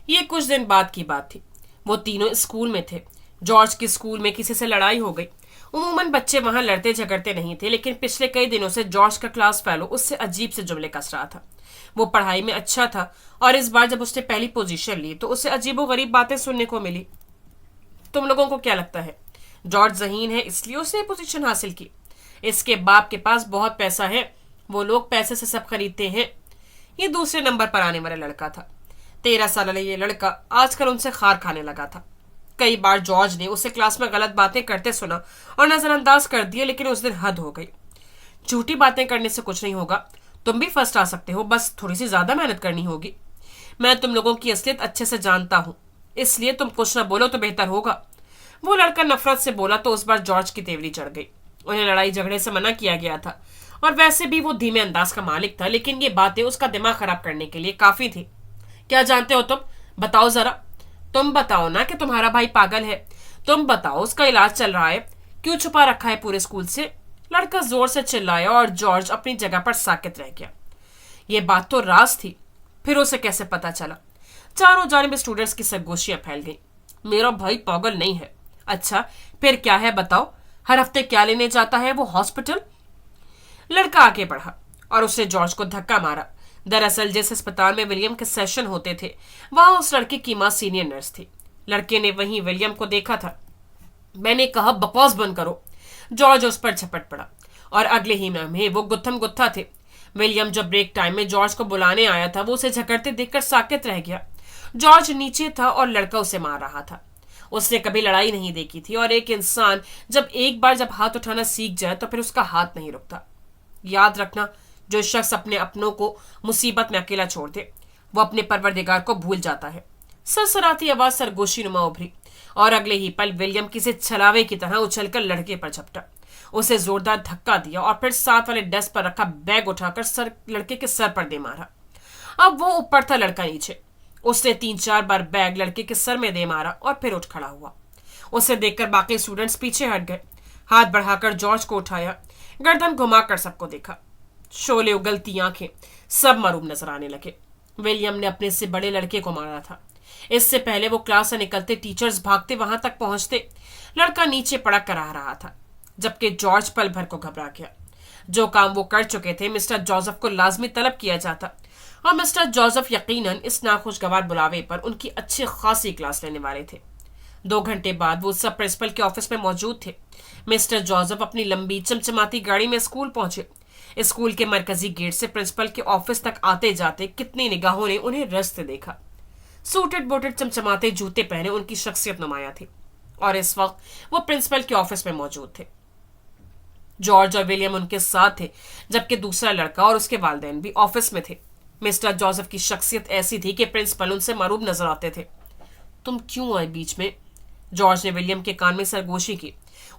یہ کچھ دن بعد کی بات تھی. وہ تینوں اسکول میں تھے. جارج کے اسکول میں کسی سے لڑائی ہو گئی. عموماً بچے وہاں لڑتے جھگڑتے نہیں تھے، لیکن پچھلے کئی دنوں سے جارج کا کلاس فیلو اس سے عجیب سے جملے کس رہا تھا. وہ پڑھائی میں اچھا تھا، اور اس بار جب اس نے پہلی پوزیشن لی تو اسے عجیب و غریب باتیں سننے کو ملی. تم لوگوں کو کیا لگتا ہے جارج ذہین ہے اس لیے اس نے پوزیشن حاصل کی؟ اس کے باپ کے پاس بہت پیسہ ہے، وہ لوگ پیسے سے سب خریدتے ہیں. یہ دوسرے نمبر پر آنے والا لڑکا تھا. 13 سالہ یہ لڑکا آج کل ان سے خار کھانے لگا تھا. کئی بار جارج نے اسے کلاس میں غلط باتیں کرتے سنا اور نظر انداز کر دیا، لیکن اس دن حد ہو گئی. جھوٹی باتیں کرنے سے کچھ نہیں ہوگا، تم بھی فرسٹ آ سکتے ہو، بس تھوڑی سی زیادہ محنت کرنی ہوگی. میں تم لوگوں کی اصلیت اچھے سے جانتا ہوں، اس لیے تم کچھ نہ بولو تو بہتر ہوگا. وہ لڑکا نفرت سے بولا تو اس بار جارج کی تیوری چڑھ گئی. انہیں لڑائی جھگڑے سے منع کیا گیا تھا، اور ویسے بھی وہ دھیمے انداز کا مالک تھا، لیکن یہ باتیں اس کا دماغ خراب کرنے کے لیے کافی تھی. کیا جانتے ہو تم؟ بتاؤ ذرا. تم بتاؤ نا کہ تمہارا بھائی پاگل ہے. تم بتاؤ اس کا علاج چل رہا ہے، کیوں چھپا رکھا ہے پورے اسکول سے؟ لڑکا زور سے چلایا اور جارج اپنی جگہ پر ساکت رہ گیا. یہ بات تو راز تھی، پھر اسے کیسے پتا چلا؟ چاروں جانب اسٹوڈنٹس کی سرگوشیاں پھیل گئیں. میرا بھائی پاگل نہیں ہے. اچھا پھر کیا ہے بتاؤ؟ ہر ہفتے کیا لینے جاتا ہے وہ ہاسپٹل؟ لڑکا آگے بڑھا اور اس نے جارج کو دھکا مارا. دراصل جس اسپتال میں ولیم کے سیشن ہوتے تھے وہاں اس لڑکے کی ماں سینئر نرس تھی. لڑکے نے وہیں ولیم کو دیکھا تھا. میں نے کہا بکواس بند کرو. جارج اس پر جھپٹ پڑا اور اگلے ہی میں وہ گتھم گتھا تھے. ولیم جب بریک ٹائم میں جارج کو بلانے آیا تھا وہ اسے جھگڑتے دیکھ کر ساکت رہ گیا. جارج نیچے تھا اور لڑکا اسے مار رہا تھا. اس نے کبھی لڑائی نہیں دیکھی تھی، اور ایک انسان جب ایک بار ہاتھ اٹھانا سیکھ جائے تو پھر اس کا ہاتھ نہیں رکتا. یاد رکھنا، جو شخص اپنے اپنوں کو مصیبت میں اکیلا چھوڑ دے وہ اپنے پروردگار کو بھول جاتا ہے. سرسراتی آواز سرگوشی نما ابھری، اور اگلے ہی پل ولیم کسی چھلاوے کی طرح اچھل کر لڑکے پر جھپٹا. اسے زوردار دھکا دیا اور پھر ساتھ والے ڈیسک پر رکھا بیگ اٹھا کر لڑکے کے سر پر دے مارا. اب وہ اوپر تھا، لڑکا نیچے. اس نے 3-4 بار بیگ لڑکے کے سر میں دے مارا اور پھر اٹھ کھڑا ہوا. اسے دیکھ کر باقی اسٹوڈنٹس پیچھے ہٹ گئے. ہاتھ بڑھا کر جارج کو اٹھایا، گردن گھما کر سب کو دیکھا. شولے اگلتی آنکھیں، سب معروب نظر آنے لگے. ولیم نے اپنے سے بڑے لڑکے کو مارا تھا. اس سے پہلے وہ کلاس سے نکلتے ٹیچرز بھاگتے وہاں تک پہنچتے. لڑکا نیچے پڑا کر آ رہا تھا، جبکہ جارج پل بھر کو گھبرا گیا. جو کام وہ کر چکے تھے مسٹر جوزف کو لازمی طلب کیا جاتا، اور مسٹر جوزف یقیناً اس ناخوشگوار بلاوے پر ان کی اچھی خاصی کلاس لینے والے تھے. 2 گھنٹے بعد وہ سب پرنسپل کے آفس میں موجود تھے. مسٹر جوزف اپنی لمبی چمچماتی گاڑی میں اسکول پہنچے. اسکول کے مرکزی گیٹ سے پرنسپل کے آفس تک آتے جاتے کتنی نگاہوں نے انہیں رستے دیکھا. سوٹڈ بوٹڈ چمچماتے جوتے پہنے ان کی شخصیت نمایاں تھی، اور اس وقت وہ پرنسپل کے آفس میں موجود تھے. جارج اور ولیم ان کے ساتھ تھے، جبکہ دوسرا لڑکا اور اس کے والدین بھی آفس میں تھے. مسٹر جوزف کی شخصیت ایسی تھی کہ پرنسپل ان سے مروب نظر آتے تھے. تم کیوں آئے بیچ میں؟ جارج نے ولیم کے کان میں سرگوشی کی.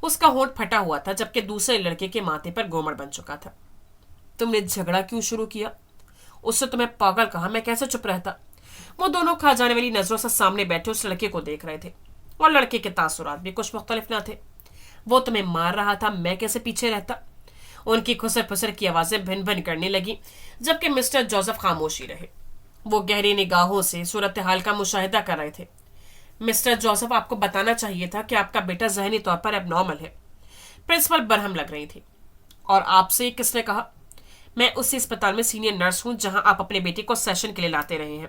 اس کا ہونٹ پھٹا ہوا تھا، جبکہ دوسرے لڑکے کے ماتھے پر گومڑ بن چکا تھا. تم نے جھگڑا کیوں شروع کیا؟ اس سے تمہیں پاگل کہا، میں کیسے چپ رہتا؟ وہ دونوں کھا جانے والی نظروں سے سامنے بیٹھے اس لڑکے کو دیکھ رہے تھے، اور لڑکے کے تاثرات بھی کچھ مختلف نہ تھے. وہ تمہیں مار رہا تھا، میں کیسے پیچھے رہتا؟ ان کی خسر پھسر کی آوازیں بھن بھن کرنے لگی، جبکہ مسٹر جوزف خاموشی رہے. وہ گہری نگاہوں سے صورتحال کا مشاہدہ کر رہے تھے. مسٹر جوزف، آپ کو بتانا چاہیے تھا کہ آپ کا بیٹا ذہنی طور پر اب نارمل ہے. پرنسپل برہم لگ رہی تھی. اور آپ سے کس نے کہا؟ میں اسی اسپتال میں سینئر نرس ہوں جہاں آپ اپنے بیٹے کو سیشن کے لیے لاتے رہے ہیں،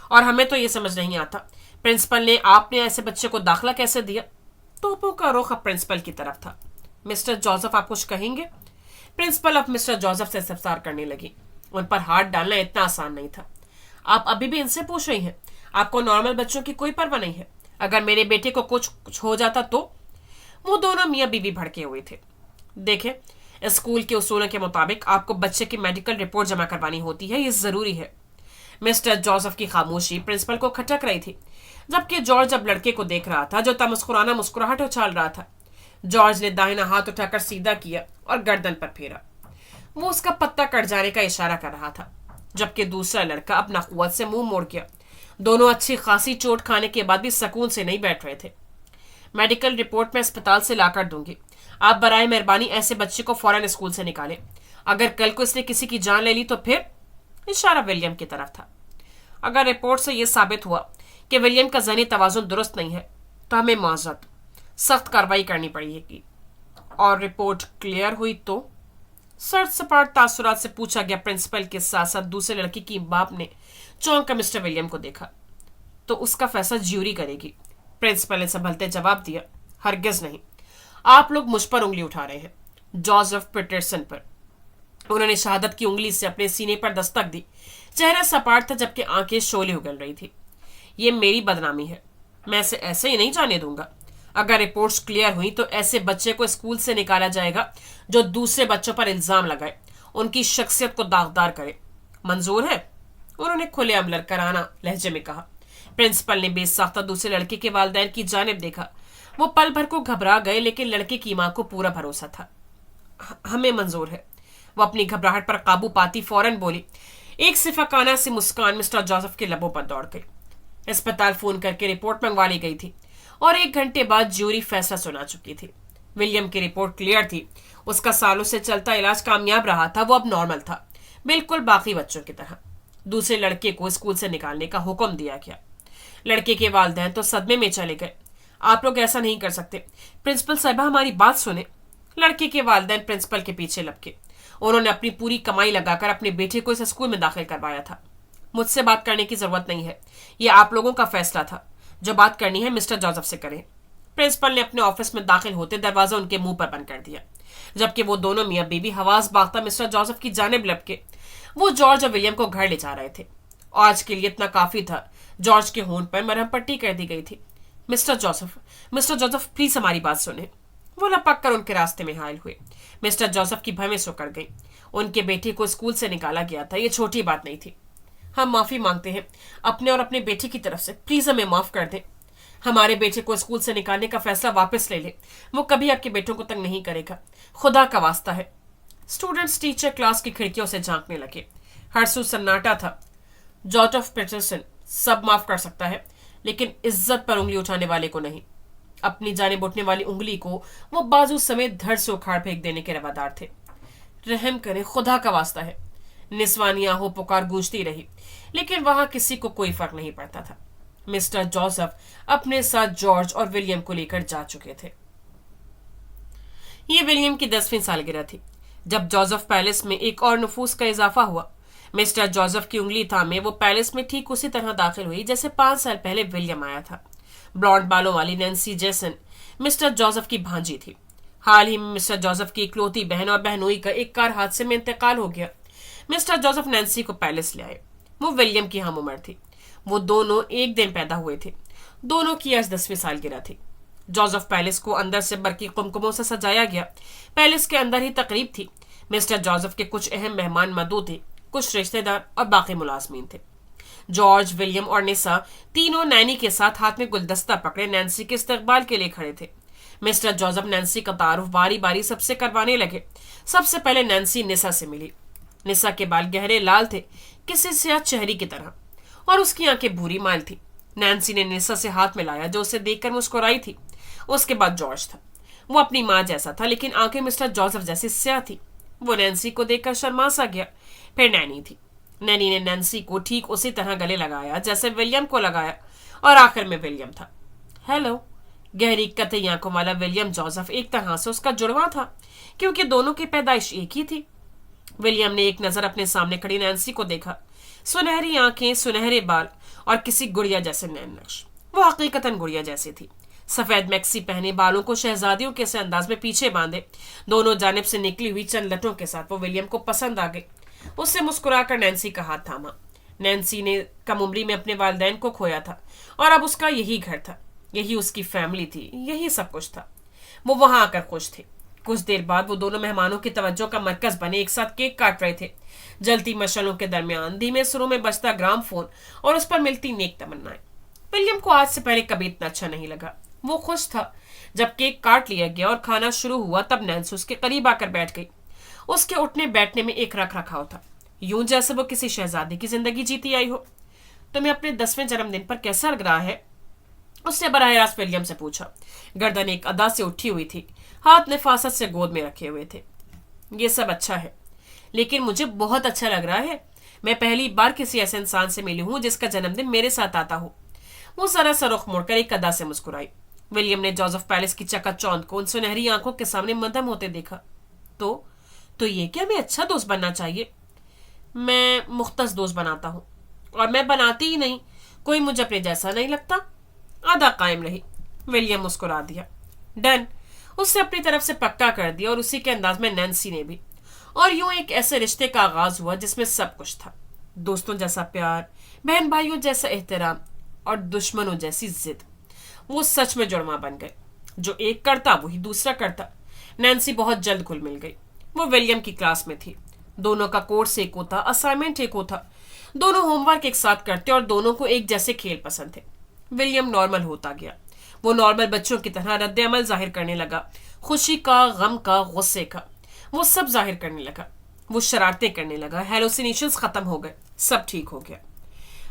اور ہمیں تو یہ سمجھ نہیں آتا پرنسپل نے آپ نے ایسے بچے کو داخلہ کیسے دیا؟ توپوں کا رخ اب پرنسپل کی طرف تھا. مسٹر جوزف، آپ کچھ کہیں گے؟ پرنسپل اب مسٹر جوزف سے استفسار کرنے لگی. ان پر ہاتھ ڈالنا اتنا آسان نہیں تھا. آپ ابھی بھی ان سے پوچھ رہی ہیں؟ آپ کو نارمل بچوں کی کوئی پرواہ نہیں ہے؟ اگر میرے بیٹے کو کچھ ہو جاتا تو؟ وہ دونوں میاں بیوی بھڑکے ہوئے تھے. دیکھیں، اسکول کے اصولوں کے مطابق آپ کو بچے کی میڈیکل رپورٹ جمع کروانی ہوتی ہے، یہ ضروری ہے. مسٹر جوزف کی خاموشی پرنسپل کو کھٹک رہی تھی، جبکہ جارج اب لڑکے کو دیکھ رہا تھا جو تمسخرانہ مسکراہٹ اچھال رہا تھا. جارج نے داہنا ہاتھ اٹھا کر سیدھا کیا اور گردن پر پھیرا. وہ اس کا پتہ کٹ جانے کا اشارہ کر رہا تھا، جبکہ دوسرا لڑکا اپنا قوت سے منہ موڑ گیا. دونوں اچھی خاصی چوٹ کھانے کے بعد بھی سکون سے نہیں بیٹھ رہے تھے. میڈیکل رپورٹ میں اسپتال سے لا کر دوں گی. آپ برائے مہربانی ایسے بچے کو فوراً اسکول سے نکالیں. اگر کل کو اس نے کسی کی جان لے لی تو پھر؟ اشارہ ولیم کی طرف تھا. اگر رپورٹ سے یہ ثابت ہوا کہ ولیم کا ذہنی توازن درست نہیں ہے تو ہمیں معذرت سخت کارروائی کرنی پڑے گی۔ اور رپورٹ کلیئر ہوئی تو؟ سر سپاٹ تاثرات سے پوچھا گیا۔ پرنسپل کے ساتھ ساتھ دوسرے لڑکی کی باپ نے چونک کر مسٹر ولیم کو دیکھا۔ تو اس کا فیصلہ جیوری کرے گی، پرنسپل نے سنبھلتے جواب دیا۔ ہرگز نہیں، آپ لوگ مجھ پر انگلی اٹھا رہے ہیں، جوزف پیٹرسن پر۔ انہوں نے شہادت کی انگلی سے اپنے سینے پر دستک دی۔ چہرہ سپاٹ تھا جبکہ آنکھیں شعلے اگل رہی تھی۔ یہ میری بدنامی ہے، میں اسے ایسے ہی نہیں جانے دوں گا۔ اگر رپورٹس کلیئر ہوئی تو ایسے بچے کو اسکول سے نکالا جائے گا جو دوسرے بچوں پر الزام لگائے، ان کی شخصیت کو داغدار کرے۔ منظور ہے؟ انہوں نے کھلے عام لڑکرانہ لہجے میں کہا۔ پرنسپل نے بے ساختہ دوسرے لڑکے کے والدین کی جانب دیکھا۔ وہ پل بھر کو گھبرا گئے لیکن لڑکے کی ماں کو پورا بھروسہ تھا۔ ہمیں منظور ہے، وہ اپنی گھبراہٹ پر قابو پاتی فوراً بولی۔ ایک صفاقانہ سی مسکان مسٹر جوزف کے لبوں پر دوڑ گئی۔ اسپتال فون کر کے رپورٹ منگوا لی گئی تھی اور 1 گھنٹے بعد جیوری فیصلہ سنا چکی تھی۔ ولیم کی رپورٹ کلیئر تھی، اس کا سالوں سے چلتا علاج کامیاب رہا تھا، وہ اب نارمل تھا، بالکل باقی بچوں کی طرح۔ دوسرے لڑکے کو اسکول سے نکالنے کا حکم دیا گیا۔ لڑکے کے والدین تو صدمے میں چلے گئے۔ آپ لوگ ایسا نہیں کر سکتے، پرنسپل صاحبہ ہماری بات سنیں۔ لڑکے کے والدین پرنسپل کے پیچھے لپکے۔ انہوں نے اپنی پوری کمائی لگا کر اپنے بیٹے کو اس اسکول میں داخل کروایا تھا۔ مجھ سے بات کرنے کی ضرورت نہیں ہے، یہ آپ لوگوں کا فیصلہ تھا۔ جو بات کرنی ہے مسٹر جوزف سے کریں۔ پرنسپل نے اپنے آفس میں داخل ہوتے دروازہ ان کے منہ پر بند کر دیا، جبکہ وہ دونوں میاں بیوی حواس باختہ مسٹر جوزف کی جانب لپکے۔ وہ جارج اور ولیم کو گھر لے جا رہے تھے۔ آج کے لیے اتنا کافی تھا۔ جارج کے ہونٹ پر مرہم پٹی کر دی گئی تھی۔ مسٹر جوزف پلیز ہماری بات سنیں۔ وہ لپک کر ان کے راستے میں حائل ہوئے۔ مسٹر جوزف کی بھویں سکڑ گئی۔ ان کے بیٹے کو اسکول سے نکالا گیا تھا، یہ چھوٹی بات نہیں تھی۔ ہم معافی مانگتے ہیں اپنے اور اپنے بیٹے کی طرف سے، پلیز ہمیں معاف کر دیں۔ ہمارے بیٹے کو اسکول سے نکالنے کا فیصلہ واپس لے لیں، وہ کبھی آپ کے بیٹوں کو تنگ نہیں کرے گا، خدا کا واسطہ ہے۔ اسٹوڈنٹس ٹیچر کلاس کی کھڑکیوں سے جھانکنے لگے۔ ہر سو سناٹا تھا۔ جوزف پیٹرسن سب معاف کر سکتا ہے لیکن عزت پر انگلی اٹھانے والے کو نہیں۔ اپنی جانب اٹھنے والی انگلی کو وہ بازو سمیت دھڑ سے اکھاڑ پھینک دینے کے روادار تھے۔ رحم کریں، خدا کا واسطہ ہے۔ نسوانی آہو پکار گونجتی رہی لیکن وہاں کسی کو کوئی فرق نہیں پڑتا تھا۔ مسٹر جوزف اپنے ساتھ جارج اور ولیم کو لے کر جا چکے تھے۔ یہ ولیم کی 10ویں سالگرہ تھی جب جوزف پیلس میں ایک اور نفوس کا اضافہ ہوا۔ مسٹر جوزف کی انگلی تھامے وہ پیلس میں ٹھیک اسی طرح داخل ہوئی جیسے 5 سال پہلے ولیم آیا تھا۔ بلانڈ بالوں والی نینسی جیسن مسٹر جوزف کی بھانجی تھی۔ حال ہی میں مسٹر جوزف کی اکلوتی بہن اور بہنوئی کا ایک کار حادثے میں انتقال ہو گیا۔ مسٹر جوزف نینسی کو پیلس لے آئے۔ وہ ولیم کی ہم عمر تھی۔ وہ دونوں ایک دن پیدا ہوئے تھے۔ دونوں کی آج 10ویں سالگرہ تھی۔ جوزف پیلس کو اندر سے برقی قمقموں سے سجایا گیا۔ پیلس کے اندر ہی تقریب تھی۔ مسٹر جوزف کے کچھ اہم مہمان مدعو تھے، کچھ رشتہ دار اور باقی ملازمین تھے۔ جارج، ولیم اور نسا تینوں نینی کے ساتھ ہاتھ میں گلدستہ پکڑے نینسی کے استقبال کے لیے کھڑے تھے۔ مسٹر جوزف نینسی کا تعارف باری باری سب سے کروانے لگے۔ سب سے پہلے نینسی نسا سے ملی۔ نسا کے بال گہرے لال تھے، کسی سیاہ چہری کی طرح، اور اس کی آنکھیں بھوری مائل تھی۔ نینسی نے نسا سے ہاتھ ملایا جو اسے دیکھ کر مسکرائی تھی۔ اس کے بعد جارج تھا۔ وہ اپنی ماں جیسا تھا لیکن آنکھیں مسٹر جوزف جیسی سیاہ تھی۔ وہ نینسی کو دیکھ کر شرما سا گیا۔ پھر نینی تھی۔ نینی نے نینسی کو ٹھیک اسی طرح گلے لگایا جیسے ولیم کو لگایا، اور آخر میں ولیم تھا۔ ہیلو۔ گہری قطعی آنکھوں والا ولیم جوزف ایک طرح سے اس کا جڑواں تھا کیونکہ دونوں کی پیدائش ایک ہی تھی۔ ولیم نے ایک نظر اپنے سامنے کھڑی نینسی کو دیکھا۔ سنہری آنکھیں، سنہرے بال اور کسی گڑیا جیسے نین نقش۔ وہ حقیقتاً گڑیا جیسی تھی۔ سفید میکسی پہنے، بالوں کو شہزادیوں کے سے انداز میں پیچھے باندھے، دونوں جانب سے نکلی ہوئی چند لٹوں کے ساتھ وہ ولیم کو پسند آ گئی۔ اس سے مسکرا کر نینسی کا ہاتھ تھاما۔ نینسی نے کم عمری میں اپنے والدین کو کھویا تھا اور اب اس کا یہی گھر تھا، یہی اس کی فیملی تھی، یہی سب کچھ تھا۔ وہ وہاں آ کر خوش تھے۔ کچھ دیر بعد وہ دونوں مہمانوں کی توجہ کا مرکز بنے ایک ساتھ کیک کاٹ رہے تھے۔ جلتی مشعلوں کے درمیان دھیمے سروں میں بجتا گرام فون اور اس پر ملتی نیک تمنائیں۔ ولیم کو آج سے پہلے کبھی اتنا اچھا نہیں لگا۔ وہ خوش تھا۔ جب کیک کاٹ لیا گیا اور کھانا شروع ہوا تب نینسی اس کے قریب آ کر بیٹھ گئی۔ اس کے اٹھنے بیٹھنے میں ایک رکھ رکھاؤ تھا، یوں جیسے وہ کسی شہزادی کی زندگی جیتی آئی ہو۔ تمہیں اپنے 10ویں جنم دن پر کیسا لگ رہا ہے؟ اس نے براہ راست ولیم سے پوچھا۔ گردن ایک ادا سے اٹھی ہوئی تھی، ہاتھ نفاست سے گود میں رکھے ہوئے تھے۔ یہ سب اچھا ہے لیکن مجھے بہت اچھا لگ رہا ہے۔ میں پہلی بار کسی ایسے انسان سے ملی ہوں جس کا جنم دن میرے ساتھ آتا ہو۔ وہ ذرا سا رخ موڑ کر ایک ادا سے مسکرائی۔ ولیم نے جوزف پیلس کی چکا چوند کو ان سنہری آنکھوں کے سامنے مدھم ہوتے دیکھا۔ تو یہ کہ ہمیں اچھا دوست بننا چاہیے۔ میں مختص دوست بناتا ہوں، اور میں بناتی ہی نہیں، کوئی مجھے اپنے جیسا نہیں لگتا۔ آدھا قائم رہی۔ ولیم مسکرا دیا۔ ڈن، اس نے اپنی طرف سے پکا کر دیا، اور اسی کے انداز میں نینسی نے بھی۔ اور یوں ایک ایسے رشتے کا آغاز ہوا جس میں سب کچھ تھا، دوستوں جیسا پیار، بہن بھائیوں جیسا احترام، اور دشمنوں جیسی ضد۔ وہ سچ میں جڑواں بن گئے، جو ایک کرتا وہی دوسرا کرتا۔ نینسی بہت جلد گھل مل گئی۔ وہ ولیم کی کلاس میں تھی، دونوں کا کورس ایک ہوتا، اسائنمنٹ ایک ہوتا، دونوں ہوم ورک ایک ساتھ کرتے اور دونوں کو ایک جیسے کھیل پسند تھے۔ ولیم نارمل ہوتا گیا، وہ نارمل بچوں کی طرح رد عمل ظاہر کرنے لگا، خوشی کا، غم کا، غصے کا، وہ سب ظاہر کرنے لگا۔ وہ شرارتیں کرنے لگا، ہیلوسینیشنز ختم ہو گئے، سب ٹھیک ہو گیا۔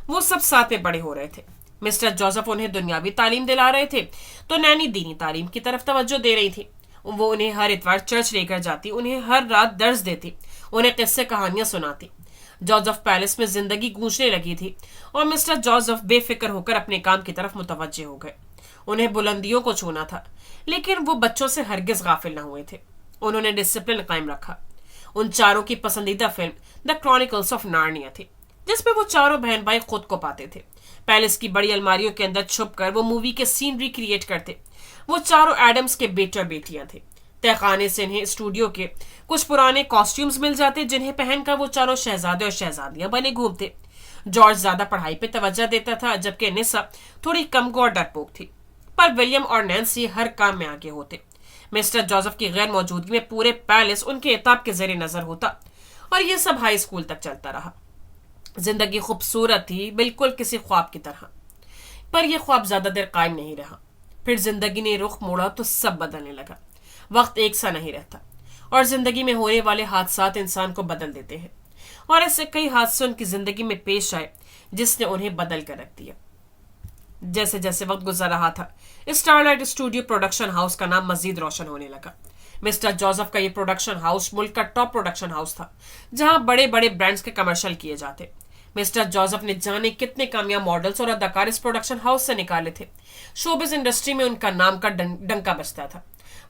وہ سب ساتھ میں بڑے ہو رہے تھے۔ مسٹر جوزف انہیں دنیاوی تعلیم دلا رہے تھے تو نینی دینی تعلیم کی طرف توجہ دے رہی تھی۔ وہ انہیں ہر اتوار چرچ لے کر جاتی، انہیں ہر رات درس دیتی، انہیں قصے کہانیاں سناتی۔ جوزف پیلس میں زندگی گونجنے لگی تھی، اور مسٹر جوزف بے فکر ہو کر اپنے کام کی طرف متوجہ ہو گئے۔ انہیں بلندیوں کو چھونا تھا، لیکن وہ بچوں سے ہرگز غافل نہ ہوئے تھے۔ انہوں نے ڈسپلن قائم رکھا۔ ان چاروں کی پسندیدہ فلم دا کرونیکلز آف نارنیا تھی، جس میں وہ چاروں بہن بھائی خود کو پاتے تھے۔ پیلس کی بڑی الماریوں کے اندر چھپ کر وہ مووی کے سینری کریٹ کرتے۔ وہ چاروں ایڈمز کے بیٹے اور بیٹیاں تھے۔ تہ خانے سے انہیں اسٹوڈیو کے کچھ پرانے کاسٹیومز مل جاتے، جنہیں پہن کر وہ چاروں شہزادے اور شہزادیاں بنے گھومتے۔ جارج زیادہ پڑھائی پہ توجہ دیتا تھا، جبکہ نسا تھوڑی کم اور ڈرپوک تھی، پر ولیم اور نینسی ہر کام میں آگے ہوتے۔ مسٹر جوزف کی غیر موجودگی میں پورے پیلس ان کے اعتاب کے زیر نظر ہوتا، اور یہ سب ہائی اسکول تک چلتا رہا۔ زندگی خوبصورت تھی، بالکل کسی خواب کی طرح، پر یہ خواب زیادہ دیر قائم نہیں رہا۔ پھر زندگی نے رخ موڑا تو سب بدلنے لگا۔ وقت ایک سا نہیں رہتا، اور زندگی میں ہونے والے حادثات انسان کو بدل دیتے ہیں، اور ایسے کئی حادثے ان کی زندگی میں پیش آئے جس نے انہیں بدل کر رکھ دیا۔ جیسے جیسے وقت گزر رہا تھا، star light studio production house کا نام مزید روشن ہونے لگا۔ مسٹر جوزف کا یہ پروڈکشن ہاؤس ملک کا ٹاپ پروڈکشن ہاؤس تھا، جہاں بڑے بڑے برانڈز کے کمرشل کیے جاتے۔ مسٹر جوزف نے جانے کتنے کامیاب ماڈلز اور اداکار اس پروڈکشن ہاؤس سے نکالے تھے۔ شوبز انڈسٹری میں ان کا نام کا ڈنکا بجتا تھا۔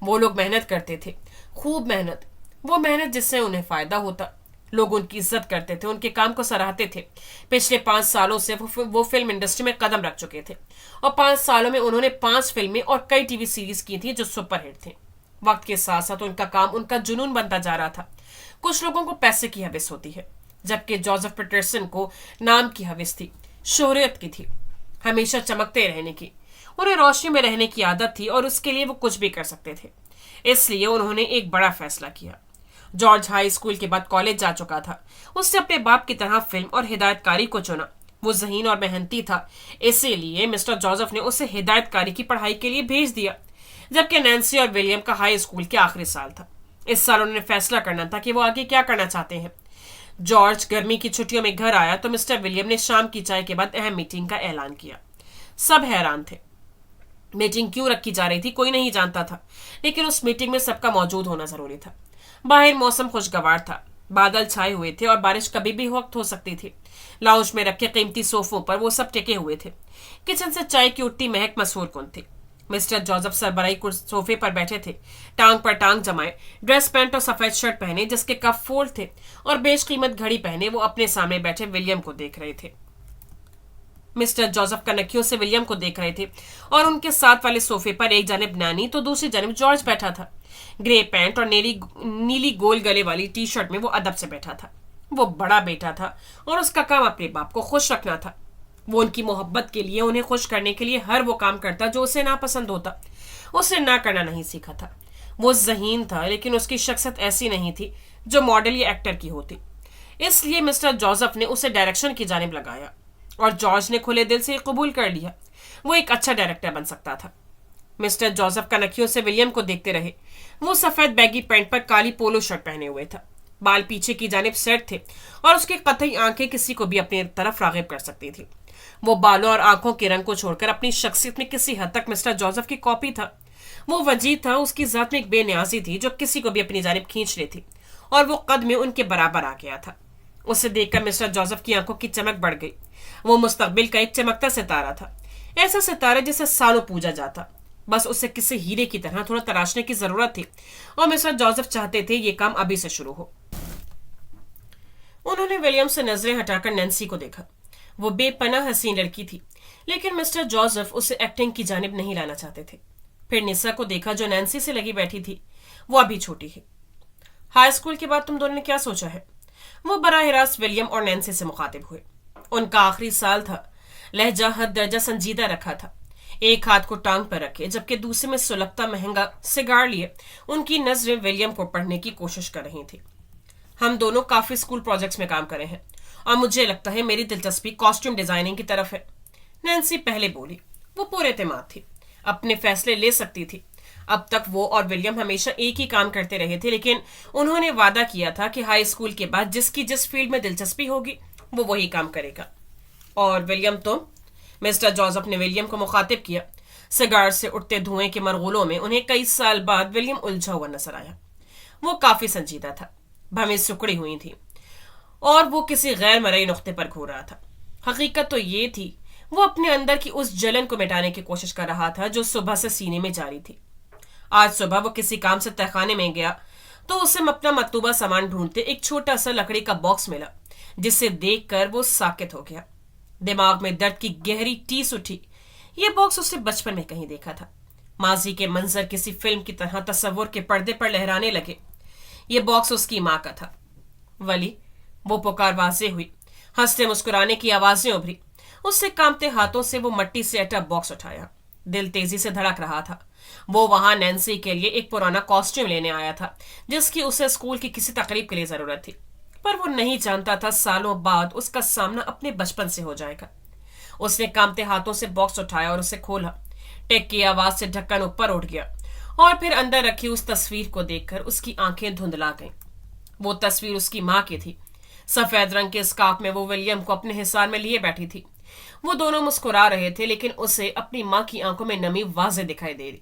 وہ لوگ محنت کرتے تھے، خوب محنت، وہ محنت جس سے انہیں فائدہ ہوتا۔ لوگ ان کی عزت کرتے تھے، ان کے کام کو سراہتے تھے۔ پچھلے 5 سالوں سے وہ فلم انڈسٹری میں قدم رکھ چکے تھے، اور 5 سالوں میں انہوں نے 5 فلمیں اور کئی ٹی وی سیریز کی تھیں جو سپر ہٹ تھیں۔ وقت کے ساتھ ساتھ ان کا کام ان کا جنون بنتا جا رہا تھا۔ کچھ لوگوں کو پیسے کی حوث ہوتی ہے، جبکہ جوزف پیٹرسن کو نام کی حوث تھی، شہرت کی تھی، ہمیشہ چمکتے رہنے کی۔ انہیں روشنی میں رہنے کی عادت تھی، اور اس کے لیے وہ کچھ بھی کر سکتے تھے۔ اس لیے انہوں نے ایک بڑا فیصلہ کیا۔ جارج ہائی اسکول کے بعد کالج جا چکا تھا۔ اس نے اپنے باپ کی طرح فلم اور ہدایت کاری کو چنا۔ وہ ذہین اور محنتی تھا، اسی لیے مسٹر جوزف نے اسے ہدایت کاری کی پڑھائی کے لیے بھیج دیا، جبکہ نینسی اور ولیم کا ہائی اسکول کے آخری سال تھا۔ اس سال انہوں نے فیصلہ کرنا تھا کہ وہ آگے کیا کرنا چاہتے ہیں۔ جارج گرمی کی چھٹیوں میں گھر آیا تو مسٹر ولیم نے شام کی چائے کے بعد اہم میٹنگ کا اعلان کیا۔ سب حیران تھے۔ میٹنگ کیوں رکھی جا رہی تھی کوئی نہیں جانتا تھا، لیکن اس میٹنگ میں سب کا موجود ہونا ضروری تھا۔ باہر موسم خوشگوار تھا، بادل چھائے ہوئے تھے، اور بارش کبھی بھی وقت ہو سکتی تھی۔ لاؤنج میں رکھے قیمتی صوفوں پر وہ سب ٹکے ہوئے تھے۔ کچن سے چائے کی اٹھتی مہک مسحور کن تھی۔ مسٹر جوزف سربراہی صوفے پر بیٹھے تھے، ٹانگ پر ٹانگ جمائے، ڈریس پینٹ اور سفید شرٹ پہنے جس کے کف فولڈ تھے، اور بیش قیمت گھڑی پہنے وہ اپنے سامنے بیٹھے ولیم کو دیکھ رہے تھے۔ مسٹر جوزف کنکھیوں سے ولیم کو دیکھ رہے تھے، اور ان کے ساتھ والے صوفے پر ایک جانب نانی تو دوسری جانب جارج بیٹھا تھا۔ گرے پینٹ اور نیلی گول گلے والی ٹی شرٹ میں وہ ادب سے بیٹھا تھا۔ وہ بڑا بیٹا تھا، اور اس کا کام اپنے باپ کو خوش رکھنا تھا۔ وہ ان کی محبت کے لیے، انہیں خوش کرنے کے لیے ہر وہ کام کرتا جو اسے ناپسند ہوتا۔ اسے نہ کرنا نہیں سیکھا تھا۔ وہ ذہین تھا، لیکن اس کی شخصیت ایسی نہیں تھی جو ماڈل یا ایکٹر کی ہوتی۔ اس لیے مسٹر جوزف نے اسے ڈائریکشن کی جانب لگایا، اور جارج نے کھلے دل سے قبول کر لیا۔ وہ ایک اچھا ڈائریکٹر بن سکتا تھا۔ مسٹر جوزف کنکھیوں سے ولیم کو دیکھتے رہے۔ وہ سفید بیگی پینٹ پر کالی پولو شرٹ پہنے ہوئے تھا، بال پیچھے کی جانب سیٹ تھے، اور اس کی قطعی آنکھیں کسی کو بھی اپنی طرف راغب کر سکتی تھی۔ وہ بالوں اور آنکھوں کے رنگ کو چھوڑ کر اپنی شخصیت میں کسی حد تک مسٹر جوزف کی کاپی تھا۔ وہ وجید تھا، اس کی ذات میں ایک بے نیازی تھی جو کسی کو بھی اپنی جانب کھینچ لیتی، اور وہ قد میں ان کے برابر آ گیا تھا۔ اسے دیکھ کر مسٹر جوزف کی آنکھوں کی چمک بڑھ گئی۔ وہ مستقبل کا ایک چمکتا ستارہ تھا۔ ایسا ستارہ جسے سالوں پوجا جاتا، بس اسے کسی ہیرے کی طرح تھوڑا تراشنے کی ضرورت تھی، اور مسٹر جوزف چاہتے تھے یہ کام ابھی سے شروع ہو۔ انہوں نے ولیم سے نظریں ہٹا کر نینسی کو دیکھا۔ وہ بے پناہ حسین لڑکی تھی، لیکن مسٹر جوزف اسے ایکٹنگ کی جانب نہیں لانا چاہتے تھے۔ پھر نسا کو دیکھا جو نینسی سے لگی بیٹھی تھی، وہ ابھی چھوٹی ہے۔ ہائی اسکول کے بعد تم دونوں نے کیا سوچا ہے؟ وہ براہ راست ولیم اور نینسی سے مخاطب ہوئے۔ ان کا آخری سال تھا، لہجہ حد درجہ سنجیدہ رکھا تھا، ایک ہاتھ کو ٹانگ پر رکھے جبکہ دوسرے میں سلگتا مہنگا سگار لیے ان کی نظریں ولیم کو پڑھنے کی کوشش کر رہی تھی۔ ہم دونوں کافی اسکول پروجیکٹس میں کام کرے ہیں، اور مجھے لگتا ہے میری دلچسپی کاسٹیوم ڈیزائننگ کی طرف ہے۔ نینسی پہلے بولی۔ وہ پورے اعتماد تھی، اپنے فیصلے لے سکتی تھی۔ اب تک وہ اور ولیم ہمیشہ ایک ہی کام کرتے رہے تھے، لیکن انہوں نے وعدہ کیا تھا کہ ہائی اسکول کے بعد جس کی جس فیلڈ میں دلچسپی ہوگی وہ وہی کام کرے گا۔ اور ولیم تو؟ مسٹر جوزف نے ولیم کو مخاطب کیا۔ سگار سے اٹھتے دھوئیں کے مرغولوں میں انہیں کئی سال بعد ولیم الجھا ہوا نظر آیا۔ وہ کافی سنجیدہ تھا، بھویں سکڑی ہوئی تھی، اور وہ کسی غیر مرئی نقطے پر گھور رہا تھا۔ حقیقت تو یہ تھی وہ اپنے اندر کی اس جلن کو مٹانے کی کوشش کر رہا تھا جو صبح سے سینے میں جاری تھی۔ آج صبح وہ کسی کام سے تہخانے میں گیا تو اسے اپنا مطلوبہ سامان ڈھونڈتے ایک چھوٹا سا لکڑی کا باکس ملا، جسے دیکھ کر وہ ساکت ہو گیا۔ دماغ میں درد کی گہری ٹیس اٹھی۔ یہ باکس اسے بچپن میں کہیں دیکھا تھا۔ ماضی کے منظر کسی فلم کی طرح تصور کے پردے پر لہرانے لگے۔ یہ باکس اس کی ماں کا تھا۔ ولی، وہ پکار واضح ہوئی۔ ہنستے مسکرانے کی آوازیں ابھری۔ اس سے کانپتے ہاتھوں سے وہ مٹی سے اٹا باکس اٹھایا۔ دل تیزی سے دھڑک رہا تھا۔ وہ وہاں نینسی کے لیے ایک پرانا کاسٹیوم لینے آیا تھا جس کی اسے اسکول کی کسی تقریب کے لیے ضرورت تھی، پر وہ نہیں جانتا تھا سالوں بعد اس کا سامنا اپنے بچپن سے ہو جائے گا۔ اس نے کانپتے ہاتھوں سے باکس اٹھایا اور اسے کھولا۔ ٹیک کی آواز سے ڈھکن اوپر اٹھ گیا، اور پھر اندر رکھی اس تصویر کو دیکھ کر اس کی آنکھیں دھندلا گئیں۔ وہ تصویر اس کی ماں کی تھی۔ سفید رنگ کے اسکارف میں وہ ولیم کو اپنے حصار میں لیے بیٹھی تھی۔ وہ دونوں مسکرا رہے تھے، لیکن اسے اپنی ماں کی آنکھوں میں نمی واضح دکھائی دے رہی۔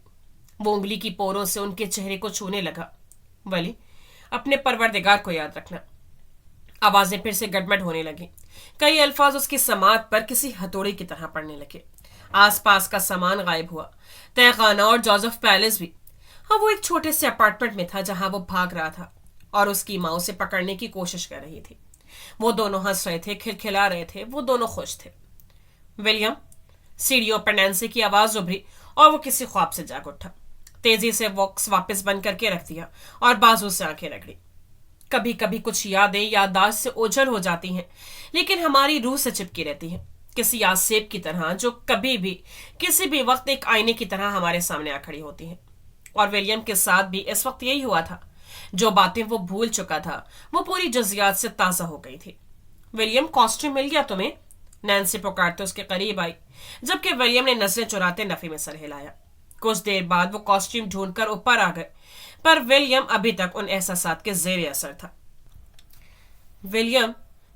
وہ انگلی کی پوروں سے ان کے چہرے کو چھونے لگا۔ ولی، اپنے پروردگار کو یاد رکھنا۔ آوازیں پھر سے گڑبڑ ہونے لگی۔ کئی الفاظ اس کی سماعت پر کسی ہتھوڑی کی طرح پڑنے لگے۔ آس پاس کا سامان غائب ہوا، تہ خانہ اور جوزف پیلس بھی۔ ہاں، وہ ایک چھوٹے سے اپارٹمنٹ میں تھا جہاں وہ بھاگ رہا تھا، اور اس کی ماں اسے پکڑنے کی کوشش کر رہی تھی۔ وہ دونوں ہنس رہے تھے، کھلکھلا رہے تھے، وہ دونوں خوش تھے۔ ولیم، سیڑھیوں پر نینسی کی آواز ابھری اور وہ کسی خواب سے جاگ اٹھا۔ تیزی سے باکس واپس بند کر کے رکھ دیا اور بازو سے آنکھیں رگڑی۔ کبھی کبھی کچھ یادیں یادداشت سے اوجھل ہو جاتی ہیں، لیکن ہماری روح سے چپکی رہتی ہیں، کسی یاسیب کی طرح جو کبھی بھی کسی بھی وقت ایک آئینے کی طرح ہمارے سامنے آ کھڑی ہوتی ہیں۔ اور ولیم کے ساتھ بھی اس وقت یہی ہوا تھا۔ جو باتیں وہ بھول چکا تھا وہ پوری جزیات سے تازہ ہو گئی تھی۔ ولیم، کاسٹیوم مل گیا تمہیں؟ نینسی پکارتے اس کے قریب آئی، جبکہ ولیم نے نظریں چراتے نفی میں سر ہلایا۔ کچھ دیر بعد وہ کاسٹیوم ڈھونڈ کر اوپر آ گئے، پر ولیم ابھی تک ان احساسات کے زیر اثر تھا۔ ولیم،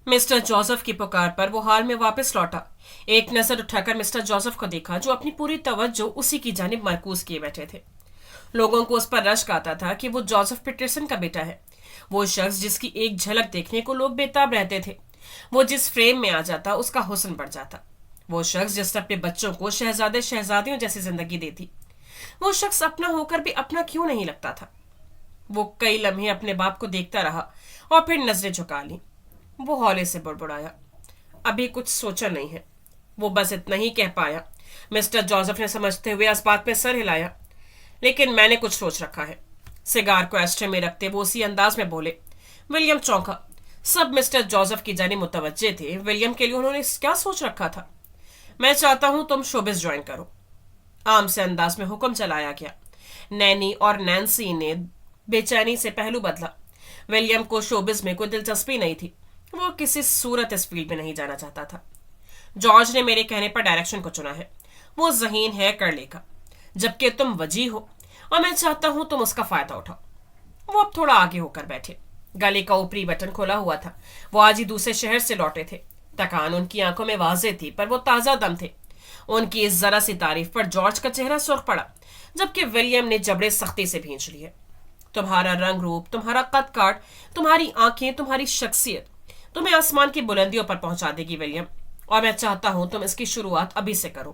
مسٹر جوزف کی پکار پر وہ ہال میں واپس لوٹا۔ ایک نظر اٹھا کر مسٹر جوزف کو دیکھا جو اپنی پوری توجہ اسی کی جانب مرکوز کیے بیٹھے تھے۔ لوگوں کو اس پر رشک آتا تھا کہ وہ جوزف پیٹرسن کا بیٹا ہے، وہ شخص جس کی ایک جھلک دیکھنے کو لوگ بےتاب رہتے تھے۔ وہ جس فریم میں آ جاتا اس کا حسن بڑھ جاتا، وہ شخص جس نے اپنے بچوں کو شہزادے شہزادیوں جیسی زندگی دی تھی، وہ شخص اپنا ہو کر بھی اپنا کیوں نہیں لگتا تھا۔ وہ کئی لمحے اپنے باپ کو دیکھتا رہا اور پھر نظریں جھکا لیں۔ وہ ہولے سے بڑبڑایا، ابھی کچھ سوچا نہیں ہے۔ وہ بس اتنا ہی کہہ پایا۔ مسٹر جوزف نے سمجھتے ہوئے اس بات پہ سر ہلایا، لیکن میں نے کچھ سوچ رکھا ہے۔ سگار کو ایسٹرے میں رکھتے وہ اسی انداز میں بولے۔ ولیم چونکا۔ سب مسٹر جوزف کی جانب متوجہ تھے۔ ولیم کے لیے انہوں نے کیا سوچ رکھا تھا؟ میں چاہتا ہوں تم شوبز جوائن کرو، عام سے انداز میں حکم چلایا گیا۔ نینی اور نینسی نے بے چینی سے پہلو بدلا۔ ولیم کو شوبز میں کوئی دلچسپی نہیں تھی، وہ کسی صورت اس فیلڈ میں نہیں جانا چاہتا تھا۔ جارج نے میرے کہنے پر ڈائریکشن کو چنا ہے، وہ ذہین ہے، کر لے گا، جبکہ تم وجیح ہو اور میں چاہتا ہوں تم اس کا فائدہ اٹھاؤ۔ وہ اب تھوڑا آگے ہو کر بیٹھے، گلے کا اوپری بٹن کھلا ہوا تھا۔ وہ آج ہی دوسرے شہر سے لوٹے تھے۔ تکان ان کی آنکھوں میں واضح تھی، پر وہ تازہ دم تھے۔ ان کی اس ذرا سی تعریف پر جارج کا چہرہ سرخ پڑا، جبکہ ولیم نے جبڑے سختی سے بھینچ لیے۔ تمہارا رنگ روپ، تمہارا قد کاٹ، تمہاری آنکھیں، تمہاری شخصیت تمہیں آسمان کی بلندیوں پر پہنچا دے گی ولیم، اور میں چاہتا ہوں تم اس کی شروعات ابھی سے کرو۔